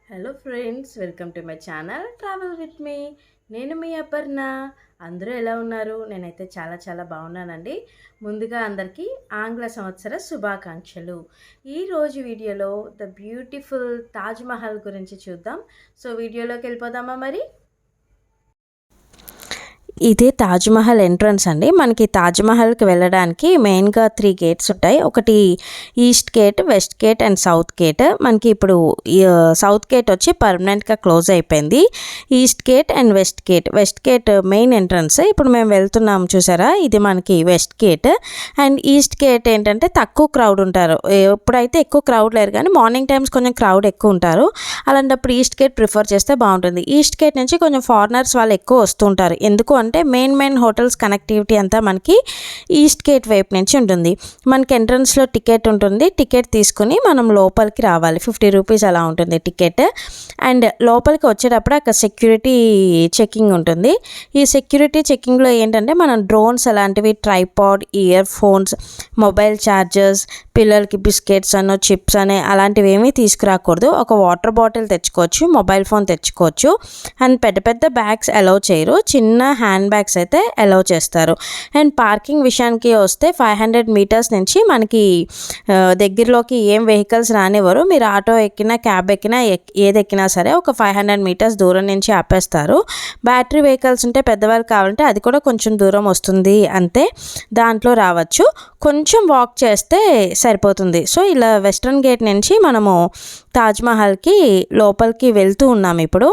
Hello friends, welcome to my channel travel with me. నేను మీ అపర్ణ. అందరూ ఎలా ఉన్నారు? నేనైతే చాలా బాగున్నానండి. ముందుగా అందరికీ ఆంగ్ల సంవత్సర శుభాకాంక్షలు. ఈరోజు వీడియోలో ద బ్యూటిఫుల్ తాజ్మహల్ గురించి చూద్దాం. సో వీడియోలోకి వెళ్ళిపోదామా మరి? ఇది తాజ్మహల్ ఎంట్రన్స్ అండి. మనకి తాజ్మహల్కి వెళ్ళడానికి మెయిన్గా 3 గేట్స్ ఉంటాయి. ఒకటి east gate, west gate and south gate. మనకి ఇప్పుడు సౌత్ గేట్ వచ్చి పర్మనెంట్గా క్లోజ్ అయిపోయింది. East gate and west gate. West gate main entrance. ఇప్పుడు మేము వెళ్తున్నాం చూసారా, ఇది మనకి west gate. And east gate ఏంటంటే తక్కువ క్రౌడ్ ఉంటారు. ఇప్పుడైతే ఎక్కువ క్రౌడ్ లేరు, కానీ మార్నింగ్ టైమ్స్ కొంచెం క్రౌడ్ ఎక్కువ ఉంటారు. అలాంటప్పుడు ఈస్ట్ గేట్ ప్రిఫర్ చేస్తే బాగుంటుంది. ఈస్ట్ గేట్ నుంచి కొంచెం ఫారినర్స్ వాళ్ళు ఎక్కువ వస్తుంటారు. ఎందుకు అంటే మెయిన్ హోటల్స్ కనెక్టివిటీ అంతా మనకి ఈస్ట్ గేట్ వైపు నుంచి ఉంటుంది. మనకి ఎంట్రన్స్లో టికెట్ ఉంటుంది. టికెట్ తీసుకుని మనం లోపలికి రావాలి. 50 రూపీస్ అలా ఉంటుంది టికెట్. అండ్ లోపలికి వచ్చేటప్పుడు అక్కడ సెక్యూరిటీ చెకింగ్ ఉంటుంది. ఈ సెక్యూరిటీ చెకింగ్లో ఏంటంటే మనం డ్రోన్స్ అలాంటివి, tripod, ear phones, mobile chargers, పిల్లలకి బిస్కెట్స్ అనో చిప్స్ అనే అలాంటివి ఏమీ తీసుకురాకూడదు. ఒక వాటర్ బాటిల్ తెచ్చుకోవచ్చు, మొబైల్ ఫోన్ తెచ్చుకోవచ్చు. అండ్ పెద్ద బ్యాగ్స్ అలౌ చేయరు. చిన్న హ్యాండ్ బ్యాగ్స్ అయితే అలౌ చేస్తారు. అండ్ పార్కింగ్ విషయానికి వస్తే 500 మీటర్స్ నుంచి మనకి దగ్గరలోకి ఏం వెహికల్స్ రానివ్వరు. మీరు ఆటో ఎక్కినా, క్యాబ్ ఎక్కినా, ఏది ఎక్కినా సరే ఒక 500 మీటర్స్ దూరం నుంచి ఆపేస్తారు. బ్యాటరీ వెహికల్స్ ఉంటే పెద్దవాళ్ళు కావాలంటే అది కూడా కొంచెం దూరం వస్తుంది అంతే, దాంట్లో రావచ్చు. కొంచెం వాక్ చేస్తే సరిపోతుంది. సో ఇలా వెస్ట్రన్ గేట్ నుంచి మనము తాజ్మహల్కి లోపలికి వెళ్తూ ఉన్నాం ఇప్పుడు.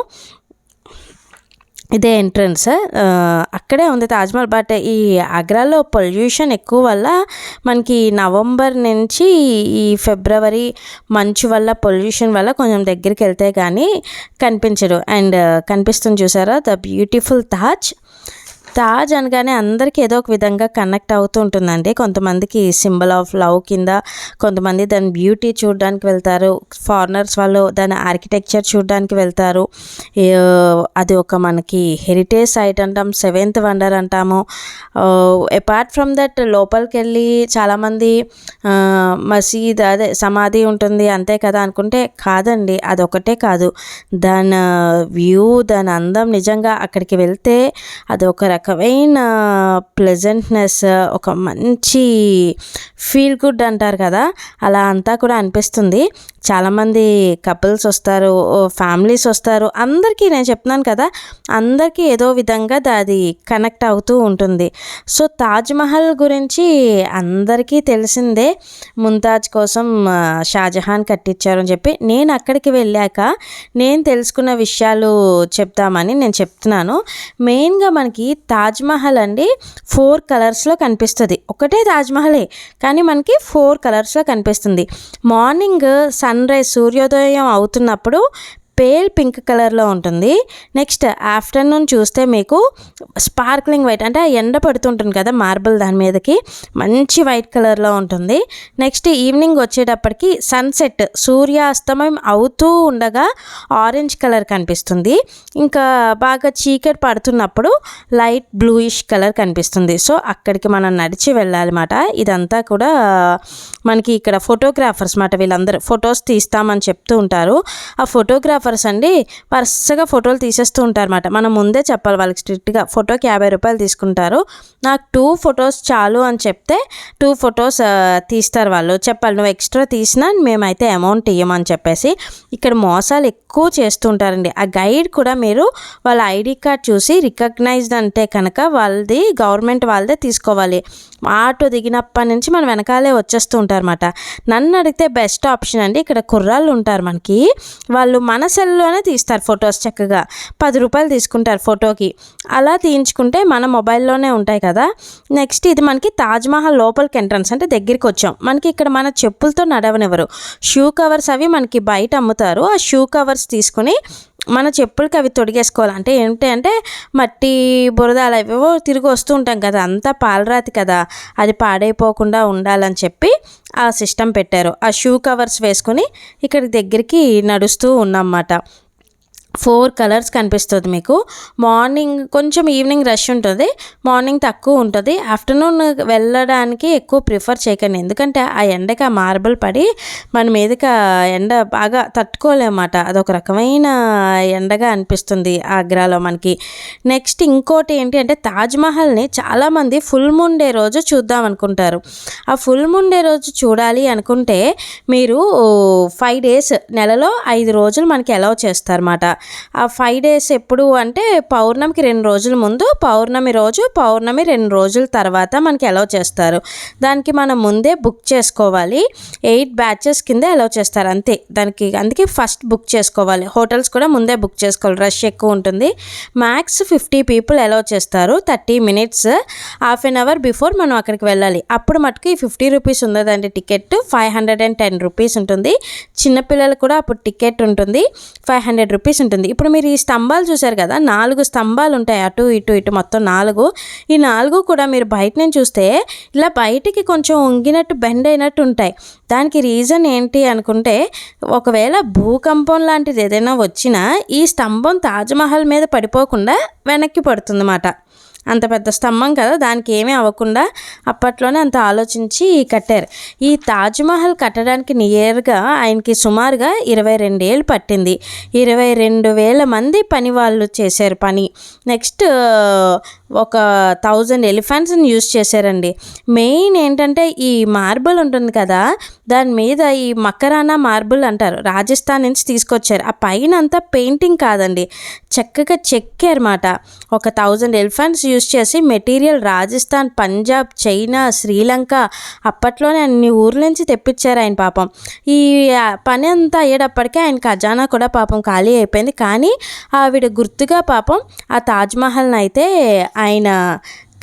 ఇదే ఎంట్రన్స్. అక్కడే ఉంది తాజ్మహల్. బట్ ఈ ఆగ్రాలో పొల్యూషన్ ఎక్కువ వల్ల మనకి నవంబర్ నుంచి ఈ ఫిబ్రవరి మంచు వల్ల, పొల్యూషన్ వల్ల కొంచెం దగ్గరికి వెళ్తే కానీ కనిపించడు. అండ్ కనిపిస్తుంది చూసారా, ద బ్యూటిఫుల్ తాజ్ అనగానే అందరికీ ఏదో ఒక విధంగా కనెక్ట్ అవుతూ ఉంటుందండి. కొంతమందికి సింబల్ ఆఫ్ లవ్ కింద, కొంతమంది దాని బ్యూటీ చూడడానికి వెళ్తారు. ఫారినర్స్ వాళ్ళు దాని ఆర్కిటెక్చర్ చూడడానికి వెళ్తారు. అది ఒక మనకి హెరిటేజ్ సైట్ అంటాం, 7th వండర్ అంటాము. అపార్ట్ ఫ్రమ్ దట్ లోపలికి వెళ్ళి చాలామంది మసీద్, అదే సమాధి ఉంటుంది అంతే కదా అనుకుంటే కాదండి. అదొకటే కాదు, దాని వ్యూ, దాని అందం నిజంగా అక్కడికి వెళ్తే అది ఒక రకమైన ప్లెజెంట్నెస్, ఒక మంచి ఫీల్ గుడ్ అంటారు కదా, అలా అంతా కూడా అనిపిస్తుంది. చాలామంది కపుల్స్ వస్తారు, ఫ్యామిలీస్ వస్తారు. అందరికీ నేను చెప్తున్నాను కదా, అందరికీ ఏదో విధంగా అది కనెక్ట్ అవుతూ ఉంటుంది. సో తాజ్మహల్ గురించి అందరికీ తెలిసిందే. ముంతాజ్ కోసం షాజహాన్ కట్టించారు అని చెప్పి, నేను అక్కడికి వెళ్ళాక నేను తెలుసుకున్న విషయాలు చెప్తామని నేను చెప్తున్నాను. మెయిన్గా మనకి తాజ్మహల్ అండి 4 కలర్స్లో కనిపిస్తుంది. ఒకటే తాజ్మహలే కానీ మనకి 4 కలర్స్లో కనిపిస్తుంది. మార్నింగ్ సన్ రైజ్, సూర్యోదయం అవుతున్నప్పుడు పేల్ పింక్ కలర్లో ఉంటుంది. నెక్స్ట్ ఆఫ్టర్నూన్ చూస్తే మీకు స్పార్క్లింగ్ వైట్, అంటే ఎండ పడుతుంటుంది కదా మార్బుల్, దాని మీదకి మంచి వైట్ కలర్లో ఉంటుంది. నెక్స్ట్ ఈవినింగ్ వచ్చేటప్పటికి సన్సెట్, సూర్యాస్తమయం అవుతూ ఉండగా ఆరెంజ్ కలర్ కనిపిస్తుంది. ఇంకా బాగా చీకటి పడుతున్నప్పుడు లైట్ బ్లూయిష్ కలర్ కనిపిస్తుంది. సో అక్కడికి మనం నడిచి వెళ్ళాలన్నమాట. ఇదంతా కూడా మనకి ఇక్కడ ఫోటోగ్రాఫర్స్ మాట, వీళ్ళందరూ ఫొటోస్ తీస్తామని చెప్తూ ఉంటారు. ఆ ఫోటోగ్రాఫర్స్ అండి వరుసగా ఫోటోలు తీసేస్తూ ఉంటారన్నమాట. మనం ముందే చెప్పాలి వాళ్ళకి స్ట్రిక్ట్గా. ఫోటోకి 50 రూపాయలు తీసుకుంటారు. నాకు 2 ఫొటోస్ చాలు అని చెప్తే 2 ఫొటోస్ తీస్తారు వాళ్ళు. చెప్పాలి, నువ్వు ఎక్స్ట్రా తీసినా మేమైతే అమౌంట్ ఇవ్వమని చెప్పేసి. ఇక్కడ మోసాలు ఎక్కువ చేస్తూ ఉంటారండి. ఆ గైడ్ కూడా మీరు వాళ్ళ ఐడి కార్డ్ చూసి రికగ్నైజ్డ్ అంటే కనుక వాళ్ళది, గవర్నమెంట్ వాళ్ళదే తీసుకోవాలి. ఆటో దిగినప్పటి నుంచి మనం వెనకాలే వచ్చేస్తూ ఉంటారన్నమాట. నన్ను అడిగితే బెస్ట్ ఆప్షన్ అండి. ఇక్కడ కుర్రాళ్ళు ఉంటారు మనకి, వాళ్ళు మన సెల్లోనే తీస్తారు ఫొటోస్. చక్కగా 10 రూపాయలు తీసుకుంటారు ఫోటోకి. అలా తీయించుకుంటే మన మొబైల్లోనే ఉంటాయి కదా. నెక్స్ట్ ఇది మనకి తాజ్మహల్ లోపలికి ఎంట్రన్స్, అంటే దగ్గరికి వచ్చాం. మనకి ఇక్కడ మన చెప్పులతో నడవనివ్వరు. షూ కవర్స్ అవి మనకి బయట అమ్ముతారు. ఆ షూ కవర్స్ తీసుకుని మన చెప్పులకి అవి తొడిగేసుకోవాలి. అంటే ఏంటి అంటే మట్టి, బురద అలా ఏవో తిరిగి వస్తూ ఉంటాం కదా, అంతా పాలరాతి కదా, అది పాడైపోకుండా ఉండాలని చెప్పి ఆ సిస్టమ్ పెట్టారు. ఆ షూ కవర్స్ వేసుకొని ఇక్కడి దగ్గరికి నడుస్తూ ఉన్నమాట. 4 కలర్స్ కనిపిస్తుంది మీకు. మార్నింగ్ కొంచెం ఈవినింగ్ రష్ ఉంటుంది, మార్నింగ్ తక్కువ ఉంటుంది. ఆఫ్టర్నూన్ వెళ్ళడానికి ఎక్కువ ప్రిఫర్ చేయకండి, ఎందుకంటే ఆ ఎండకి ఆ మార్బుల్ పడి మన మీదకి ఆ ఎండ బాగా తట్టుకోలేమాట. అదొక రకమైన ఎండగా అనిపిస్తుంది ఆగ్రాలో మనకి. నెక్స్ట్ ఇంకోటి ఏంటి అంటే తాజ్మహల్ని చాలామంది ఫుల్ మూన్ డే రోజు చూద్దాం అనుకుంటారు. ఆ ఫుల్ మూన్ డే రోజు చూడాలి అనుకుంటే మీరు 5 డేస్, నెలలో 5 రోజులు మనకి అలౌ చేస్తారన్నమాట. ఆ 5 డేస్ ఎప్పుడు అంటే పౌర్ణమికి 2 రోజుల ముందు, పౌర్ణమి రోజు, పౌర్ణమి 2 రోజుల తర్వాత మనకి అలౌ చేస్తారు. దానికి మనం ముందే బుక్ చేసుకోవాలి. 8 బ్యాచెస్ కింద అలౌ చేస్తారు అంతే దానికి. అందుకే ఫస్ట్ బుక్ చేసుకోవాలి. హోటల్స్ కూడా ముందే బుక్ చేసుకోవాలి, రష్ ఎక్కువ ఉంటుంది. మ్యాక్స్ 50 పీపుల్ అలౌ చేస్తారు. 30 minutes, half an hour before మనం అక్కడికి వెళ్ళాలి. అప్పుడు మటుకు ఈ 50 రూపీస్ ఉండదండి టికెట్, 510 రూపీస్ ఉంటుంది. చిన్నపిల్లలు కూడా అప్పుడు టికెట్ ఉంటుంది, 500 రూపీస్ ఉంటుంది. ఇప్పుడు మీరు ఈ స్తంభాలు చూసారు కదా, 4 స్తంభాలు ఉంటాయి, అటు ఇటు ఇటు మొత్తం 4. ఈ 4 కూడా మీరు బయట నుంచి చూస్తే ఇలా బయటికి కొంచెం వంగినట్టు బెండ్ అయినట్టు ఉంటాయి. దానికి రీజన్ ఏంటి అనుకుంటే, ఒకవేళ భూకంపం లాంటిది ఏదైనా వచ్చినా ఈ స్తంభం తాజ్మహల్ మీద పడిపోకుండా వెనక్కి పడుతుందన్నమాట. అంత పెద్ద స్తంభం కదా, దానికి ఏమీ అవ్వకుండా అప్పట్లోనే అంత ఆలోచించి కట్టారు. ఈ తాజ్మహల్ కట్టడానికి నియర్గా ఆయనకి సుమారుగా 22 ఏళ్ళు పట్టింది. 22,000 మంది పని వాళ్ళు చేశారు పని. నెక్స్ట్ ఒక 1000 ఎలిఫెంట్స్ని యూజ్ చేశారండి. మెయిన్ ఏంటంటే ఈ మార్బుల్ ఉంటుంది కదా, దాని మీద ఈ మకరానా మార్బుల్ అంటారు, రాజస్థాన్ నుంచి తీసుకొచ్చారు. ఆ పైన అంతా పెయింటింగ్ కాదండి, చక్కగా చెక్కారన్నమాట. ఒక 1000 ఎలిఫెంట్స్ యూజ్ చేసి మెటీరియల్ రాజస్థాన్, పంజాబ్, చైనా, శ్రీలంక అప్పట్లోనే అన్ని ఊర్ల నుంచి తెప్పించారు ఆయన పాపం. ఈ పని అంతా అయ్యేటప్పటికీ ఆయన ఖజానా కూడా పాపం ఖాళీ అయిపోయింది. కానీ ఆవిడ గుర్తుగా పాపం ఆ తాజ్మహల్ని అయితే ఆయన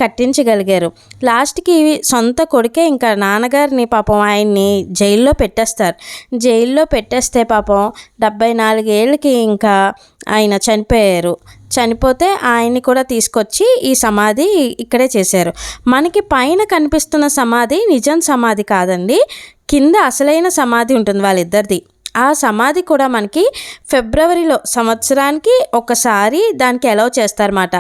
కట్టించగలిగారు. లాస్ట్కి సొంత కొడుకే ఇంకా నాన్నగారిని పాపం ఆయన్ని జైల్లో పెట్టేస్తారు. జైల్లో పెట్టేస్తే పాపం 74 ఏళ్ళకి ఇంకా ఆయన చనిపోయారు. చనిపోతే ఆయన్ని కూడా తీసుకొచ్చి ఈ సమాధి ఇక్కడే చేశారు. మనకి పైన కనిపిస్తున్న సమాధి నిజం సమాధి కాదండి, కింద అసలైన సమాధి ఉంటుంది వాళ్ళిద్దరిది. ఆ సమాధి కూడా మనకి ఫిబ్రవరిలో సంవత్సరానికి ఒకసారి దానికి అలౌ చేస్తారన్నమాట.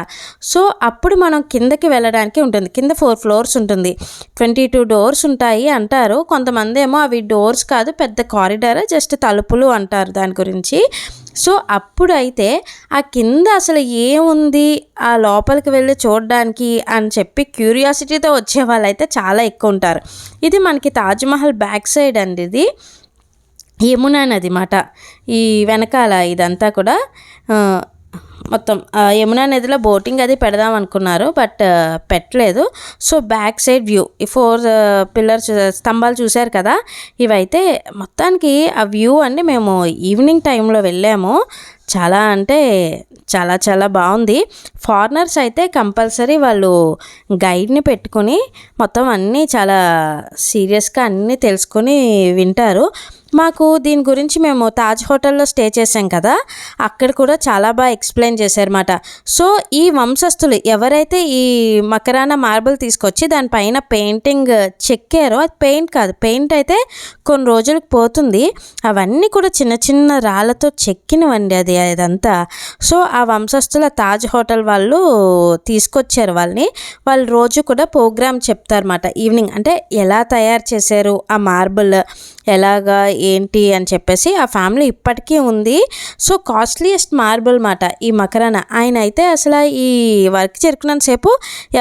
సో అప్పుడు మనం కిందకి వెళ్ళడానికి ఉంటుంది. కింద 4 ఫ్లోర్స్ ఉంటుంది, 22 డోర్స్ ఉంటాయి అంటారు. కొంతమంది ఏమో అవి డోర్స్ కాదు, పెద్ద కారిడార్, జస్ట్ తలుపులు అంటారు దాని గురించి. సో అప్పుడైతే ఆ కింద అసలు ఏముంది, ఆ లోపలికి వెళ్ళి చూడడానికి అని చెప్పి క్యూరియాసిటీతో వచ్చే వాళ్ళైతే చాలా ఎక్కువ ఉంటారు. ఇది మనకి తాజ్మహల్ బ్యాక్ సైడ్ అండి, ఇది యమునా నది మాట. ఈ వెనకాల ఇదంతా కూడా మొత్తం యమునా నదిలో బోటింగ్ అది పెడదాం అనుకున్నారు, బట్ పెట్టలేదు. సో బ్యాక్ సైడ్ వ్యూ, ఈ 4 పిల్లర్స్ స్తంభాలు చూశారు కదా, ఇవైతే మొత్తానికి ఆ వ్యూ అండి. మేము ఈవినింగ్ టైంలో వెళ్ళాము. చాలా అంటే చాలా చాలా బాగుంది. ఫారినర్స్ అయితే కంపల్సరీ వాళ్ళు గైడ్ని పెట్టుకొని మొత్తం అన్నీ చాలా సీరియస్గా అన్నీ తెలుసుకొని వింటారు. మాకు దీని గురించి మేము తాజ్ హోటల్లో స్టే చేసాం కదా, అక్కడ కూడా చాలా బాగా ఎక్స్ప్లెయిన్ చేశారన్నమాట. సో ఈ వంశస్థులు ఎవరైతే ఈ మకరానా మార్బుల్ తీసుకొచ్చి దానిపైన పెయింటింగ్ చెక్కారో, అది పెయింట్ కాదు, పెయింట్ అయితే కొన్ని రోజులకు పోతుంది. అవన్నీ కూడా చిన్న చిన్న రాళ్ళతో చెక్కినవండి అది అదంతా. సో ఆ వంశస్థుల తాజ్ హోటల్ వాళ్ళు తీసుకొచ్చారు వాళ్ళని. వాళ్ళు రోజు కూడా ప్రోగ్రామ్ చెప్తారన్నమాట ఈవినింగ్, అంటే ఎలా తయారు చేశారు ఆ మార్బుల్, ఎలాగా ఏంటి అని చెప్పేసి. ఆ ఫ్యామిలీ ఇప్పటికీ ఉంది. సో కాస్ట్లీయెస్ట్ మార్బుల్ మాట ఈ మకరానా. ఆయన అయితే అసలు ఈ వర్క్ జరుగుతున్నంతసేపు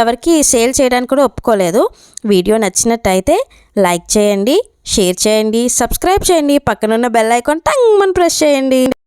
ఎవరికి సేల్ చేయడానికి కూడా ఒప్పుకోలేదు. వీడియో నచ్చినట్టయితే లైక్ చేయండి, షేర్ చేయండి, సబ్స్క్రైబ్ చేయండి, పక్కనున్న బెల్ ఐకాన్ టంగ్ మని ప్రెస్ చేయండి.